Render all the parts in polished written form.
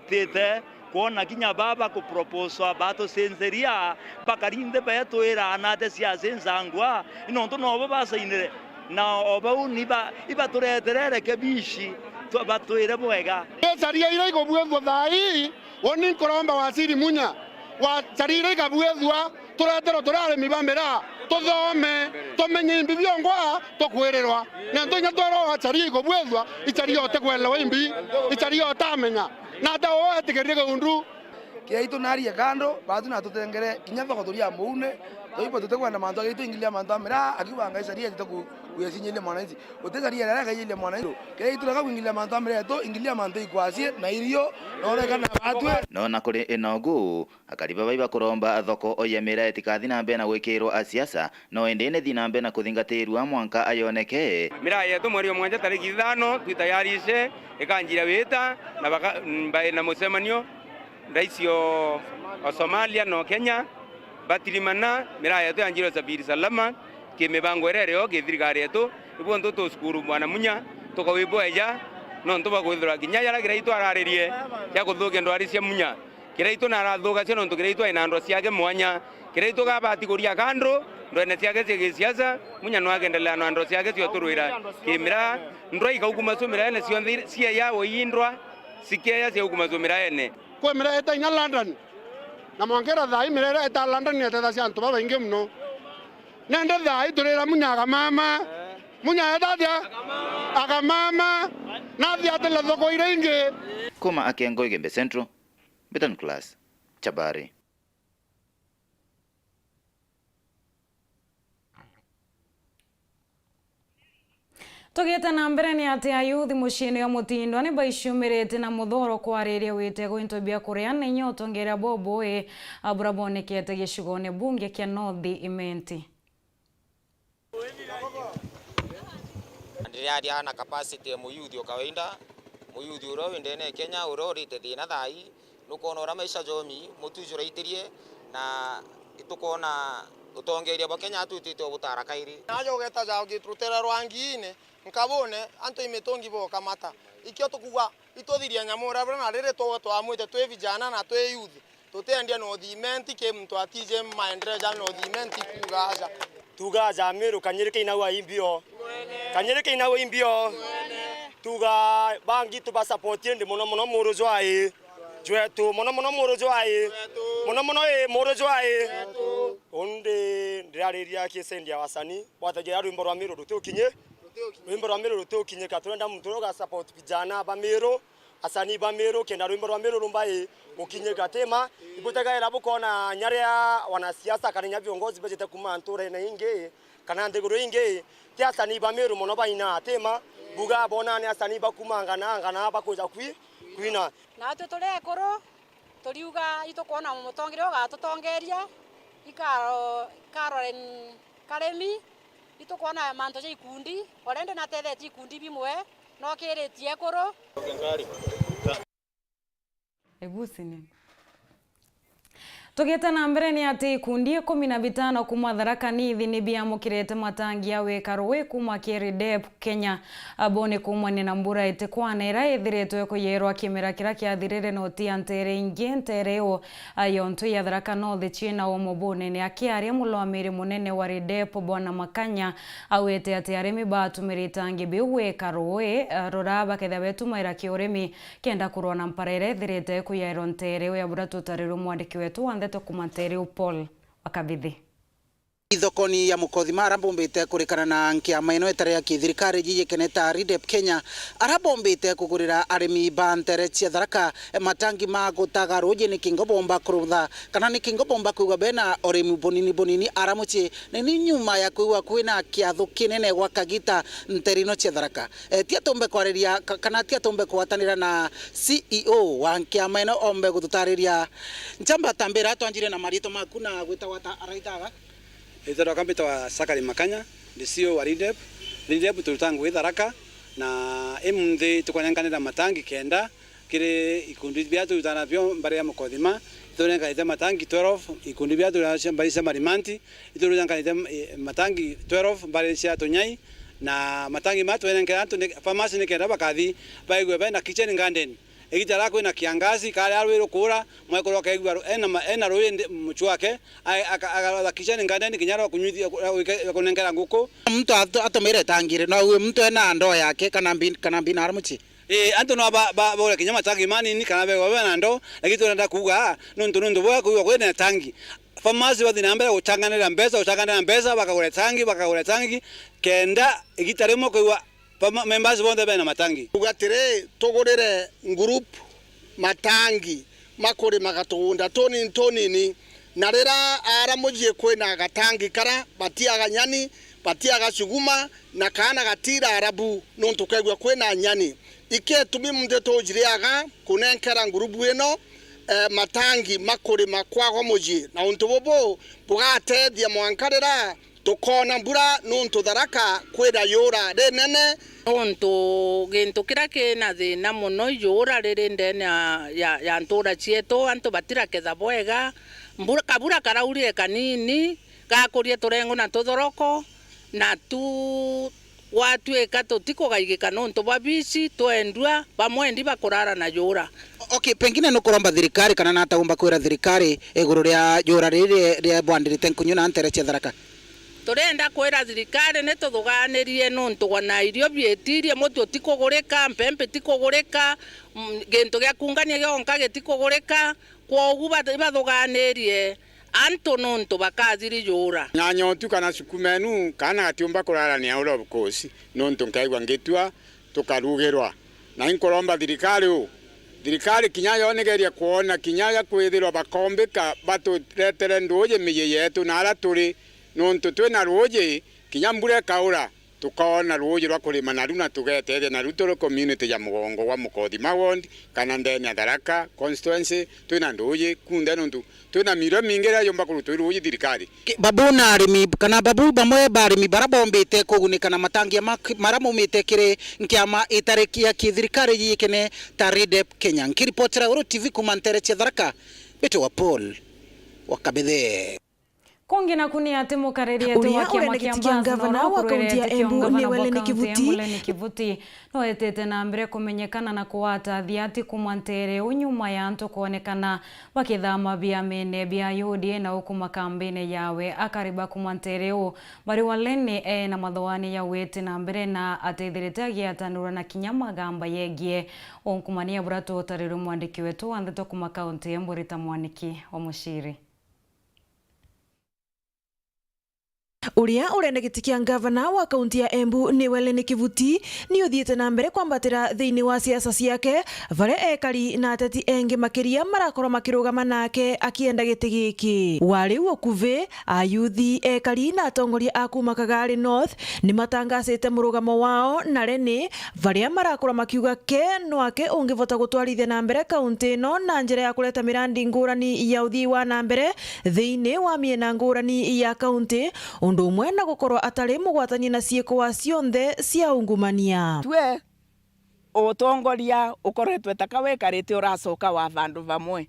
twitite kuona kinya baba kuproposwa bato senseria pakarinde beto era anate siasa nzangwa inonto nobo basainire na obo niba iba tureterere kebishi batwire bwega saria ira igobwethwa thai woni koromba wasiri munya wa sarira igabwethwa turetero turare mibambera tuthome tumenye imbi byongwa tukwirerwa na ntonya twaro saria igobwethwa isaria otekwelewa imbi isaria otamenya na tawo etegerege undu kiaitu naria kando batu na tutengere kinya thoko turia muune toipo tutekwenda manto gitu ingilia manto amera akiwanga isaria tutaku uyasinyilia mwananchi utegaria rara kayile mwananchi kiaitu raka kuingilia manto amera to ingilia manto ikwasie na irio norekana batwe nona kuri inogu akariba baiba kuromba thoko oyemera etikathi na mbena gwikirwo asiasa no endene thina mbena kuthingatirwa mwanka ayoneke mira yetu mweri mwanja tariki 5 twitayarishe ikanjira wita na baka na musemanio raisio Somalia no Kenya batirimana mira yetu anjiro sabiri salama ke mebango erereo ke thirikari yetu ibo ntoto skuru mwana munya tokawibo eja no ntoba gwithura kinya yara kiraito araririe ya kuthuke ndwari cia munya kiraito na arathuka cio no kiraito ina ndo ciake mwanya kiraito ga bati kuria kando ndwene ciake cia siasa munya no agendelea no ndo ciake cio turwira kimira ndwa ikaukuma sumira ene cio cia ya woindwa sikia cia ukuma sumira ene kwa mira eta ina London na mwangera thai mira eta London ne eta cia ntoba bainge muno nende thai turira munyaga mama munya etatia akamama na thiatela thoko ire ingi kuma Akengo Igembe Central Beton Class Chabari. Tugite na mbere ni ati ayuthi muciini wa Mutindo ni baishumirite na muthoro kwariria witego into bia kuriana inyoto ngera boboe aburabonekete gicugone bunge kia North Imenti. Ndiria na capacity ya muyuthi okawaida muyuthi uro wendene Kenya uro rite thina thai nukona ura maisha jomi mutujura itirie na itukona utongeria ba Kenya tutite obutarakairi najo geta jao gitrutera rwangine nkabone anto imetongi bo kamata ikyo tukugwa itothiria nyamura bana rire to amwite twe vijana na twe youth tutendia no thimenti ke mtu atije maendeleo ja no thimenti tugaja miru kanyirike inawa imbio kanyirike inawa imbio tuga bangi tuba support ndi muno murojo ai jwetu muno murojo ai muno murojo ai onde ndirareria kisendia wasani bwatagira rwimbo rwa miru rutukinye rwimbo rwa miru rutukinye katurenda muturo ga support vijana ba miru asani ba miru kenda rwimbo rwa miru rumbai mukinye gatema ibutega ira bukona nyaria wanasiasa kanenya viongozi bejete kuma nture na inge kana ndeguru inge tia asani ba miru muno baina atema buga bona ni asani ba kumangana ngana bakuja kwina na tutule koro turiuga itokona mutongire ga tutongeria ikaro karemi itokona manto ja ikundi orende na tetheti ikundi bimwe no kiretie koro egusini tugite na mbere ni ati ikundi 15 kuma Tharaka Nithi ni biamukirete matangi ya wekarowe kuma Kiridep Kenya abone kuma ni nambura ite kwanera ithiretwe kuyerwa kimera kira kiathirire no tiantere ingentereo ayonto ya Tharaka North china omobone ni akiaria mulomiri munene wa Ridep bwana Makanya awete ati aremi batumirite biu wekarowe roraba ketha betumaira kioremi kenda kurona mparere ithirete kuyerwa ntereo ya bura tutariru mwandiki wetu to kumantere Paul Wakabithi Ithokoni ya Mukothima arabombite kurikana na nkiama ino etare ya kithirikari jije keneta Ridep Kenya arabombite kugurira arimi bantere cia Tharaka matangi ma gutaga roje ni kingobomba kurutha kana ni kingobomba kuiga bena orimi bonini aramuchi ni nyuma ya kuiga kwina kiathu kinene gwa kagita nterino cia Tharaka tia tombe kwareria kana tia tombe kwatanira na CEO wa nkiama ino ombe gututariria njamba tambira twanjire na marito maku na gwita wata araitaga Ithero kambita wa Sakari Makanya ndisio wa Ridep turutangu Tharaka na emunthi tukwanyanganira matangi kenda kire ikundi bia turutana byo mbare ya Mukothima turenga matangi 12 ikundi bia turasha mbare cia Marimanti turutanga matangi 12 mbare cia Tonyai na matangi matu enenga antu pharmacy ni kenda bakathi baigwe bena kitchen garden igitara kwina kiangazi kale arwiro kura mwekoro kaigwa ena roye muchwake akakisha ngandani kinyara kunyuthia kunengera nguko mtu atomere tangire na uwe mtu ena ndo yake kana mbina armuchi anto no ba bora kinyama tangi mani ni kana be na ndo lakini tunataka kuga nundu bwa kuwa kwena tangi farmers wa dinambera utanganira mbesa bakagura tangi kenda igitaremo kwa members bonde bena matangi ugatire tugurire group matangi makuri magatunda tonini na rira aramujie kwena gatangi kara batiaga nyani batiaga cuguma na kana gatira arabu nuntu kegwa kwena nyani ike tumi mde tojiriaga kunenkera ngurubu eno matangi makuri makwago muji na untu bobo bugatethia mwankarira tukona mbura nuntu tharaka kwira yura renene untu gintu kira kina thina muno yura riri ndene ya ntura cietu antu batira ketha bwega mbura kabura karaurire kanini gakurie turengo na tuthoroko na tu watweka tutikugaigika nuntu babici twendua bamwendi bakurara na yura. Okay, pengine no kuromba thirikari kana nataumba kwira thirikari iguru ria yura riri bwandirite nkunyuna ntere cia Tharaka. Turenda kwira thirikari ne tuthuganirie nuntu wana irio bietirie mutu tikugurika mpempe tikugurika gintu gia kungania gionka gitikugurika kwogu bathuganirie anto nuntu bakathiri yura nyanyo tu kana sukumenu kana gatiumba kurara ni auro bukosi nuntu nkaigwa ngitua tukarugerwa na inkoromba thirikari kinyayo negeria kuona kinyayo kwithirwa bakombeka baturetere nduje miye yetu na ala turi nuntu twina ruje kinyambure kaura tukaona ruje rwa kurima na runa tugeteria na rutoro community ya mugongo wa mukothi mawondi kana ndene Tharaka constituency twina nduje kunde nuntu twina miro mingera yomba kurutu ruje thirikari babu na arimi kana babu bamwe barimi barabombite kugunika na matangia maramumite kire nkiama itarekia kithirikari yikene ta RIDEP Kenya nkiripotera Uru TV kumantere cia Tharaka Beto wa Paul wakabethe Kongi na kuni ati mukariri ati wa kiama kia gavana wa kaunti ya Embu ni Kivuti no etete na mbere kumenyekana na kuwata thiati kumwantere unyuma ya antu kuonekana bakithama bia mene bia UDA na ukuma kambene yawe akariba kumwantere u bari walene na mathawani ya wete na mbere na ateithirite atanura na kinyama gamba yegie onkumania burato tariru mwandiki wetu wandeto kuma kaunti ya Embu Rita Mwaniki wa Mushiri. Uria urendegiti kia gavana wa kaunti ya Embu ni Welene Kivuti ni uthiete na mbere kwambatira thiini wa siasa ciake vare ekari na ateti engi makiria marakorwo makirugama nake akienda giti giki wari ukuve ayuthi ekari na atongoria akuma Kagari North ni matangacite murugamo wao na reni varia marakorwo makiuga ke no ake ungivota gutwarithia na mbere kaunti no na njira ya kuleta mirandi ngurani ya uthii wa na mbere thiini wa miena ngurani ya kaunti undu umwe na gukorwo atari mugwatani na ciiko wa cionthe cia ungumania twe utongoria ukoretwe takawekarite uracoka wa vandu vamwe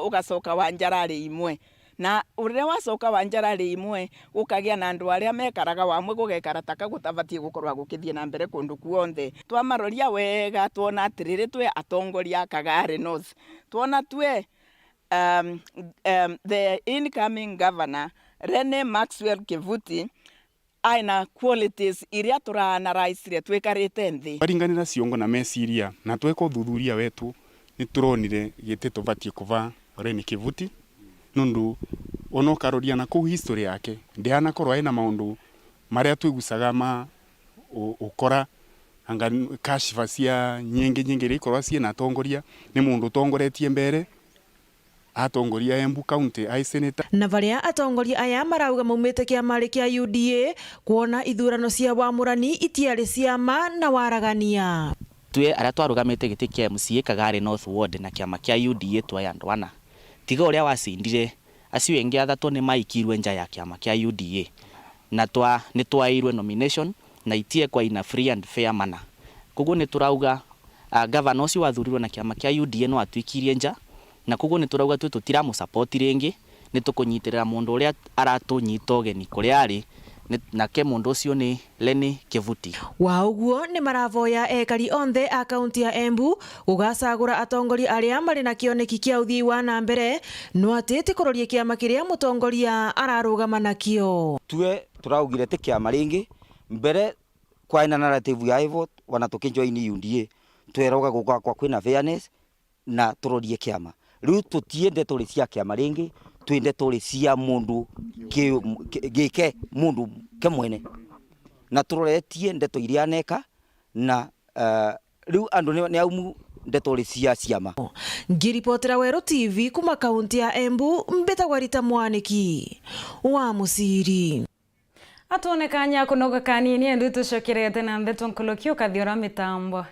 ugacoka wa njarari imwe na uria wacoka wa njarari imwe ukagia na andu aria mekaraga wamwe gugekara taka gutabatie gukorwa gukithie na mbere kundu kuonthe twamaroria wega tuona atiriri twe atongoria Kagari North tuona twe the incoming governor Rene Maxwell Kivuti aina qualities iria turana raisire twekarite nthi baringanira ciongo na meciria na tweka uthuthuria wetu ni turonire gite tubatie kuva Rene Kivuti nundu ono karoria na ku history yake ndiana korwa ina maundu maria twigusaga ma ukora anga kashifa cia nyingi rikorwa cie na tongoria ni mundu tongoretie mbere atongoria Embu County ai senator na varia atongoria aya marauga maumite kiama kia UDA kuona ithurano cia wamurani itiari ciama na waragania twe aria twarugamite giti kia MCA Kagari North Ward na kiama kia UDA twaya ndwana tiga uria wacindire acio engi athatu ni maikirwe nja ya kiama kia UDA na ni twairwe nomination na itie kwa ina free and fair manner kugu ni turauga governor ucio wathurirwe na kiama kia UDA no atwikirie nja na kugu ni turauga twe tutira mu support ringi ni tukunyitirira mundu uria aratunyita ugeni kuria ari nake mundu ucio ni Leni Kivuti. Wa uguo ni maravoya ekari onthe a kaunti ya Embu gugacagura atongoria aria mari na kioneki kia uthii wa na mbere no atete kuroria kiama kiria mutongoria ararugama nakio. Tue turaugire te kiama ringi mbere kwa ina narrative ya Evo wanatukinjoini UDA tweroga guka kwa kwina fairness na turorie kiama riu tutiende turi cia kiama ringi twende turi cia mundu gike mundu kemwene na turoretie ndeto iria neka na riu andu ni aumu ndeto ri cia ciama. Ngiripotera Weru TV kuma kaunti ya Embu mbetagwa Rita Mwaniki wa Musiri. Atonekanya kunoga kanini endu tucokerete na ndeto nkolokio kathiora mitambo.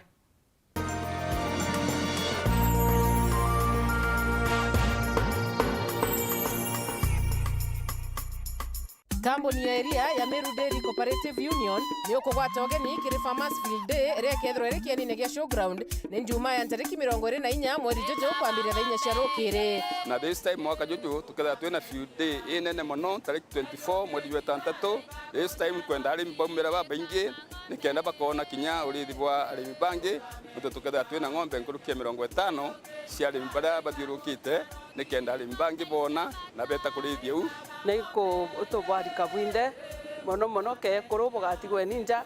Kambuni ya iria ya Meru Dairy Cooperative Union ni ukugwata ogeni kiri Farmers Field Day iria kethro iri kianine gia showground ni njuma ya tariki 24 mweri jojo kwambire thainya cia rukiri. Na this time mwaka jojo tuketha twina field day inene muno tariki 24 mweri wa 6. This time kwenda arimi baumira baingi ni kenda bakona kinya urithi bwa arimi bangi tuketha twina ng'ombe nkurukia 50 cia arimi bara bathiurukite ni kenda arimi bangi bona na beta kurithia u niko utobari kabwinde mono ke korobo gatigwe ninja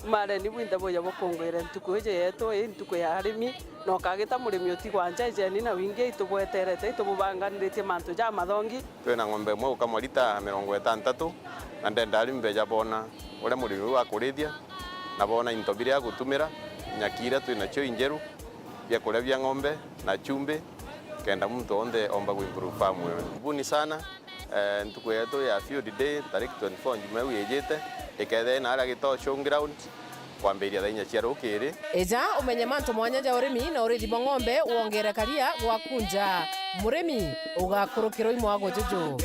mare ni bwinde boya bokongwera ntukuje yeto ntuku ya arimi no kagita murimi otigwanja jeni na winge itubweterete itububanganiretie mantu ja mathongi twena ng'ombe mwe ukamwa lita 60 na ndenda arimi beja bona ule murimi wa kurithia na bona into biria gutumira nyakira twina cio injeru bya kurebya ng'ombe na chumbe kenda mtu onde omba kuimprove farm wewe buni sana ntuku yetu ya field day tariki 24 njuma uyejete ikethe na ara gito showground kwambiria thainya cia rukiri eja umenye mantu mwanya ja urimi na urithi bwa ng'ombe uongere karia gwa kunja murimi ugakurukiro imwa gojojo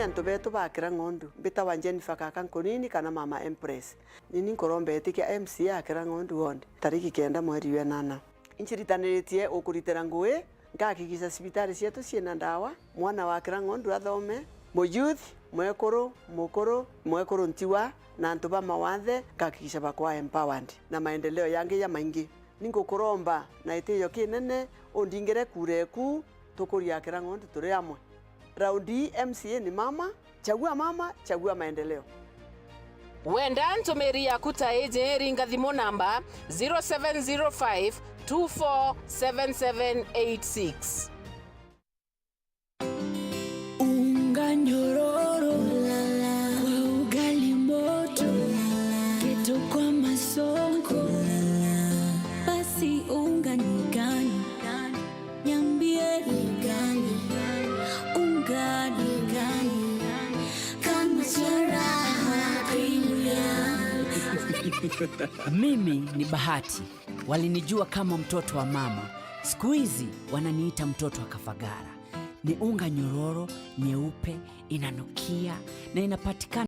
antu betu bakira ng'ondu bita wa Jennifer Kakankunini kana Mama Empress nini nkorombe etikia MC akira ng'ondu wonde tariki 9 mweri wa 8 inchiritaniritie ukuritira ngui ngakikisa sibitari cietu ciena ndawa mwana wakira ng'ondu athome mo youth mwekuru ntiwa na antu ba mawathe ngakikisa bakwa empowered na maendeleo yangi ya maingi ningukuromba na itiyo kinene undingire kureku tukuria akira ng'ondu turi amwe. Raundi MCA ni mama, chagua maendeleo. Wenda ntumiri ya kuta eje ringa thimo namba 0705 247786. Unga nyororo kwa ugali moto keto kwa masongo basi unga ni gani niambie ni gani Mimi ni Bahati, walinijua kama mtoto wa mama. Siku hizi wananiita mtoto wa Kafagara. Ni unga nyororo, nyeupe, inanukia na inapatikana